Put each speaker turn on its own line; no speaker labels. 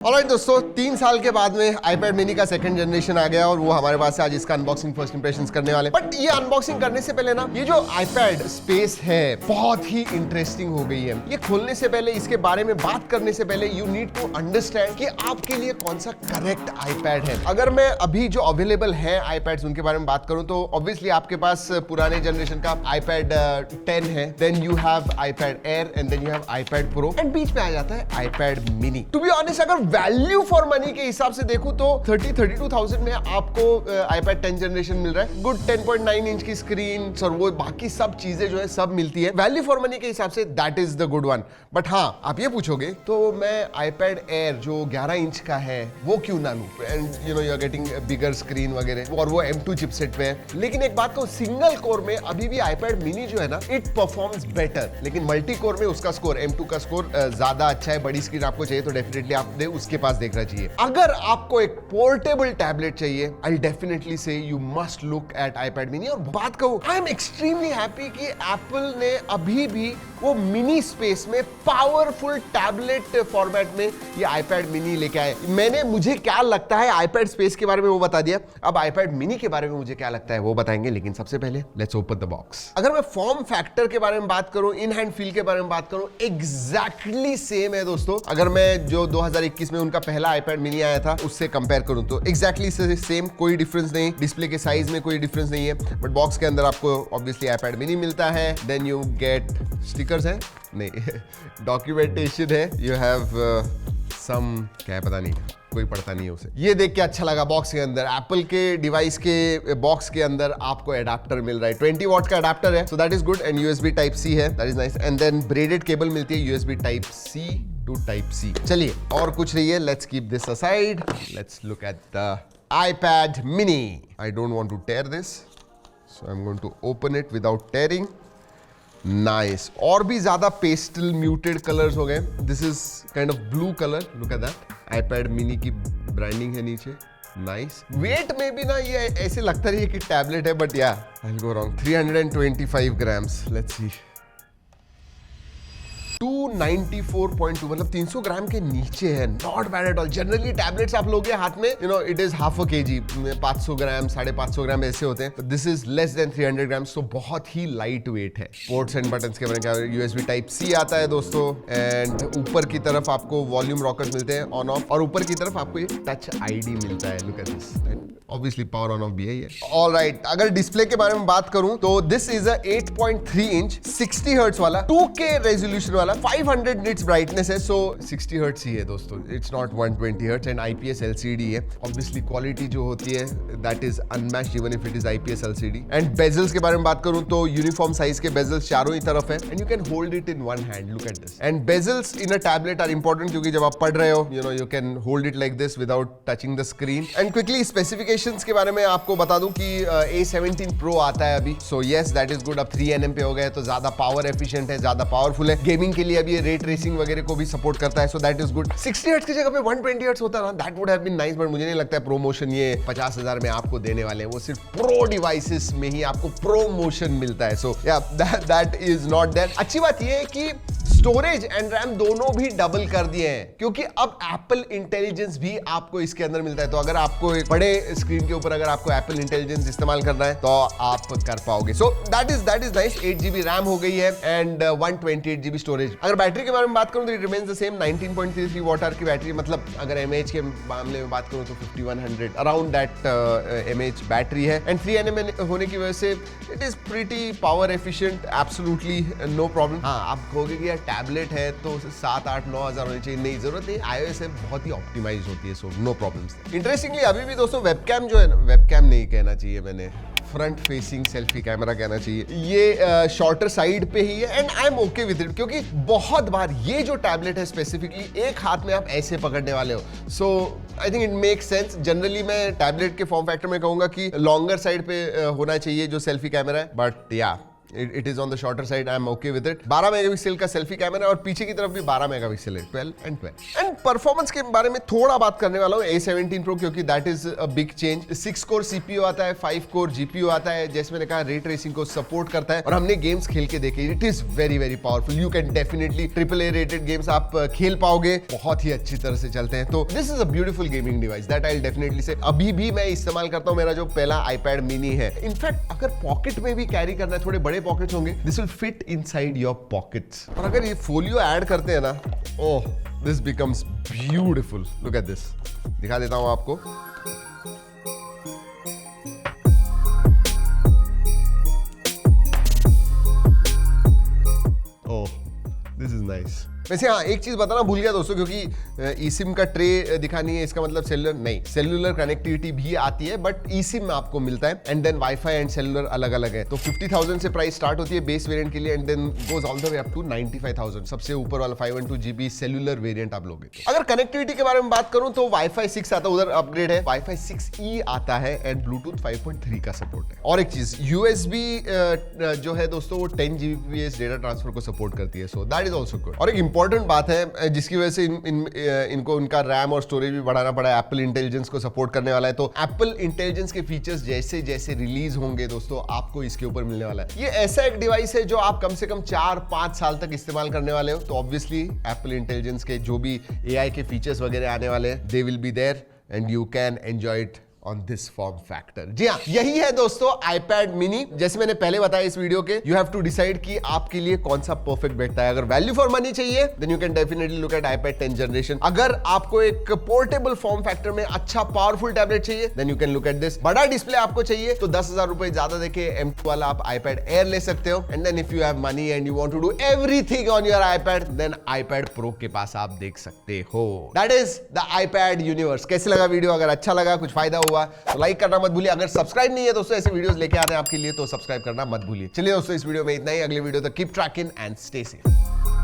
Alright दोस्तों, 3 साल के बाद में iPad mini का सेकंड जनरेशन आ गया और वो हमारे पास है। आज इसका अनबॉक्सिंग फर्स्ट इंप्रेशंस करने वाले। बट ये अनबॉक्सिंग करने से पहले ना, ये जो iPad स्पेस है बहुत ही इंटरेस्टिंग हो गई है। ये खोलने से पहले, इसके बारे में बात करने से पहले यू नीड टू अंडरस्टैंड कि आपके लिए कौन सा करेक्ट iPad है। अगर मैं अभी जो अवेलेबल है iPads उनके बारे में बात करूं तो ऑब्वियसली आपके पास पुराने जनरेशन का iPad 10 है, then you have iPad Air and then you have iPad Pro and बीच में आ जाता है iPad mini। To be honest, अगर वैल्यू फॉर मनी के हिसाब से देखूं तो 32,000 में आपको iPad 10 जनरेशन मिल रहा है। गुड 10.9 इंच की स्क्रीन और वो बाकी सब चीजें जो है सब मिलती है। वैल्यू फॉर मनी के हिसाब say that is the good one. But हाँ, आप ये पूछोगे तो मैं iPad Air जो 11 इंच का है वो क्यों ना लूं? And you know, you are getting bigger screen वगैरह, और वो M2 चिपसेट पे है। लेकिन एक बात को, सिंगल कोर में अभी भी iPad mini जो है ना, इट परफॉर्म्स बेटर। लेकिन मल्टी कोर में उसका स्कोर, M2 का स्कोर ज्यादा अच्छा है। बड़ी स्क्रीन आपको चाहिए तो डेफिनेटली आपने उसके पास देखना चाहिए। अगर आपको एक पोर्टेबल टैबलेट चाहिए, आई डेफिनेटली से you must look at iPad mini। और बात कहूं, आई एम एक्सट्रीमली हैप्पी कि एप्पल ने अभी भी वो मिनी स्पेस में पावरफुल टैबलेट फॉर्मेट में ये iPad mini लेके आए। मुझे क्या लगता है iPad स्पेस के बारे में वो बता दिया। अब iPad mini के बारे में मुझे क्या लगता है वो बताएंगे, लेकिन सबसे पहले लेट्स ओपन द बॉक्स। अगर मैं फॉर्म फैक्टर के बारे में बात करूं, इन हैंड फील के बारे में बात करूं, एग्जैक्टली सेम है दोस्तों। अगर मैं जो 2021 में उनका पहला iPad mini आया था उससे कंपेयर करूं तो एग्जैक्टली सेम, कोई डिफरेंस नहीं। डिस्प्ले के साइज में कोई डिफरेंस नहीं है। बट बॉक्स के अंदर आपको ऑब्वियसली iPad mini मिलता है। देन यू गेट स्टिकर्स है, नहीं डॉक्यूमेंटेशन है। यू हैव सम, क्या है पता नहीं, कोई पढ़ता नहीं है उसे। ये देख के अच्छा लगा। बॉक्स के अंदर एप्पल के डिवाइस के बॉक्स के अंदर आपको एडाप्टर मिल रहा है। 20 वॉट का एडाप्टर है, so that is good. And USB type C है, that is nice. And then braided cable मिलती है USB type C to type C। चलिए, और कुछ नहीं है, let's keep this aside. Let's look at the iPad mini. I don't want to tear this, so I'm going to open it without tearing. Nice. और भी ज्यादा pastel muted colours हो गए। This is kind of blue colour, look at that. iPad mini की branding है नीचे, nice. Wait में भी ना ये ऐसे लगता रही है कि टैबलेट है, बट या I will go wrong. 325 grams, let's see. 294.2, मतलब 300 ग्राम के नीचे है। Not bad at all. Generally tablets आप लोगे हाथ में, you know, it is half a KG, 500 ग्राम 550 ग्राम ऐसे होते हैं। दिस इज लेस देन 300 ग्राम, तो बहुत ही लाइट वेट है। पोर्ट्स एंड बटन्स के बारे में USB टाइप C आता है दोस्तों। एंड ऊपर की तरफ आपको वॉल्यूम रॉकर्स मिलते हैं ऑन ऑफ, और ऊपर की तरफ आपको ये टच ID मिलता है। Look at this. Obviously power on off भी है ये। ऑलराइट, अगर डिस्प्ले के बारे में बात करूं तो this is a 8.3 inch 60 hertz वाला 2K रेजोल्यूशन वाला 500 निट्स ब्राइटनेस है। सो 60 हर्ट्ज ही है दोस्तों, it's not 120 hertz. And IPS LCD है। ऑब्वियसली क्वालिटी जो होती है that is unmatched even if it is IPS LCD। And bezels के बारे में बात करूं तो यूनिफॉर्म साइज के बेजल्स चारों ही तरफ है। And you can hold it in one hand, look at this. And bezels in a tablet are important, क्योंकि जब आप पढ़ रहे हो, you know, you can hold it like this without touching the screen. And quickly specifications के बारे में आपको बता दूं कि A17 Pro आता है अभी। So yes, that is good. अब 3nm पे हो गए तो ज्यादा पावर एफिशिएंट है, ज्यादा पावरफुल है। गेमिंग के लिए अभी ये रे ट्रेसिंग वगैरह को भी सपोर्ट करता है, so that is good. 60 hertz की जगह पे 120 हर्ट्ज होता ना, that would have been nice. But मुझे नहीं लगता है प्रोमोशन ये 50,000 में आपको देने वाले हैं। वो सिर्फ प्रो डिवाइसेस में ही आपको प्रोमोशन मिलता है। सो या दैट इज नॉट दैट। अच्छी बात ये है कि स्टोरेज एंड रैम दोनों भी डबल कर दिए हैं, क्योंकि अब एप्पल इंटेलिजेंस भी आपको इसके अंदर मिलता है। तो अगर आपको एक बड़े स्क्रीन के ऊपर अगर आपको एप्पल इंटेलिजेंस इस्तेमाल करना है तो आप कर पाओगे। सो that is nice. 8GB RAM हो गई है एंड 128GB स्टोरेज। अगर बैटरी के बारे में बात करूं तो it remains the same, 19.33 watt hour की बैटरी। मतलब अगर mAh के मामले में बात करूं तो 5100 अराउंड दैट mAh बैटरी है। एंड 3nm होने की वजह से it is pretty power efficient, absolutely no problem. हाँ, आप कहोगे कि यार टैबलेट है तो 7, 8, 9 हज़ार होनी चाहिए, नहीं, जरूरत नहीं। iOS है, बहुत ही ऑप्टिमाइज होती है, सो नो प्रॉब्लम्स। इंटरेस्टिंगली अभी भी दोस्तों वेबकैम जो है ना, वेबकैम नहीं कहना चाहिए मैंने, फ्रंट फेसिंग सेल्फी कैमरा कहना चाहिए, ये शॉर्टर साइड पे ही है। And I am okay with it, क्योंकि बहुत बार ये जो टैबलेट है स्पेसिफिकली एक हाथ में आप ऐसे पकड़ने वाले हो। So I think it make sense. Generally मैं टैबलेट के फॉर्म फैक्टर में कहूंगा कि लॉन्गर साइड पे होना चाहिए जो सेल्फी कैमरा है, बट या it is on the shorter side, I am okay with it. 12 megapixel का सेल्फी कैमरा और पीछे की तरफ भी 12 मेगापिक्सल है, 12 एंड 12। एंड परफॉर्मेंस के बारे में थोड़ा बात करने वाला हूँ A17 Pro, क्योंकि that is a big change. 6 core CPU आता है, 5 कोर GPU आता है, जैसे मैंने कहा रे ट्रेसिंग को सपोर्ट करता है और हमने गेम्स खेल के देखे, it is very very powerful. You can definitely AAA rated games आप खेल पाओगे, बहुत ही अच्छी तरह से चलते हैं। तो this is a beautiful gaming device that I will definitely से। अभी भी मैं इस्तेमाल करता हूँ, मेरा जो पहला iPad mini है। इनफैक्ट अगर पॉकेट में भी कैरी करना है, थोड़े बड़े पॉकेट्स होंगे, this will fit inside your pockets. और अगर ये फोलियो ऐड करते हैं ना, oh this becomes beautiful. Look at this, दिखा देता हूं आपको। Oh this is nice. वैसे हाँ, एक चीज बताना भूल गया दोस्तों, क्योंकि eSIM का ट्रे दिखानी है, इसका मतलब सेलुलर नहीं, सेलुलर कनेक्टिविटी भी आती है, बट eSIM में आपको मिलता है। And then wifi and cellular अलग अलग है। तो 50,000 से प्राइस स्टार्ट होती है बेस वेरिएंट के लिए, and then goes all the way up to 95,000, सबसे ऊपर वाला 512 GB सेलुलर वेरिएंट आप लोगे। अगर कनेक्टिविटी के बारे में बात करूं तो वाईफाई 6 आता है, उधर अपग्रेड है, वाईफाई 6E आता है एंड ब्लूटूथ 5.3 का सपोर्ट है। और एक चीज, USB जो है दोस्तों, वो 10 Gbps डेटा ट्रांसफर को सपोर्ट करती है, so that is also good. और एक इंपॉर्टेंट बात है जिसकी वजह से इनको उनका रैम और स्टोरेज भी बढ़ाना पड़ा है, एप्पल इंटेलिजेंस को सपोर्ट करने वाला है। तो एप्पल इंटेलिजेंस के फीचर्स जैसे जैसे रिलीज होंगे दोस्तों, आपको इसके ऊपर मिलने वाला है। ये ऐसा एक डिवाइस है जो आप कम से कम 4-5 साल तक इस्तेमाल करने वाले हो। तो ऑब्वियसली एप्पल इंटेलिजेंस के जो भी AI के फीचर्स वगैरह आने वाले हैं, they will be there and you can enjoy it on this form factor. जी हाँ, यही है दोस्तों iPad mini। जैसे मैंने पहले बताया इस वीडियो के, यू हैव टू डिसाइड कि आपके लिए कौन सा परफेक्ट बैठता है। अगर वैल्यू फॉर मनी चाहिए, then you can definitely look at iPad 10th generation. अगर आपको एक पोर्टेबल फॉर्म फैक्टर में अच्छा पावरफुल टैबलेट चाहिए, then you can look at this. बड़ा डिस्प्ले आपको चाहिए तो 10,000 रुपए ज्यादा देके M2 वाला आप iPad Air ले सकते हो। And then if you have money and you want to do everything on your iPad, then iPad Pro के पास आप देख सकते हो। That is the iPad universe. कैसे लगा वीडियो? अगर अच्छा लगा, कुछ फायदा हुआ तो लाइक करना मत भूलिए। अगर सब्सक्राइब नहीं है दोस्तों, ऐसे वीडियोस लेके आते हैं आपके लिए, तो सब्सक्राइब करना मत भूलिए। चलिए दोस्तों, इस वीडियो में इतना ही। अगले वीडियो तक keep trekking and stay safe.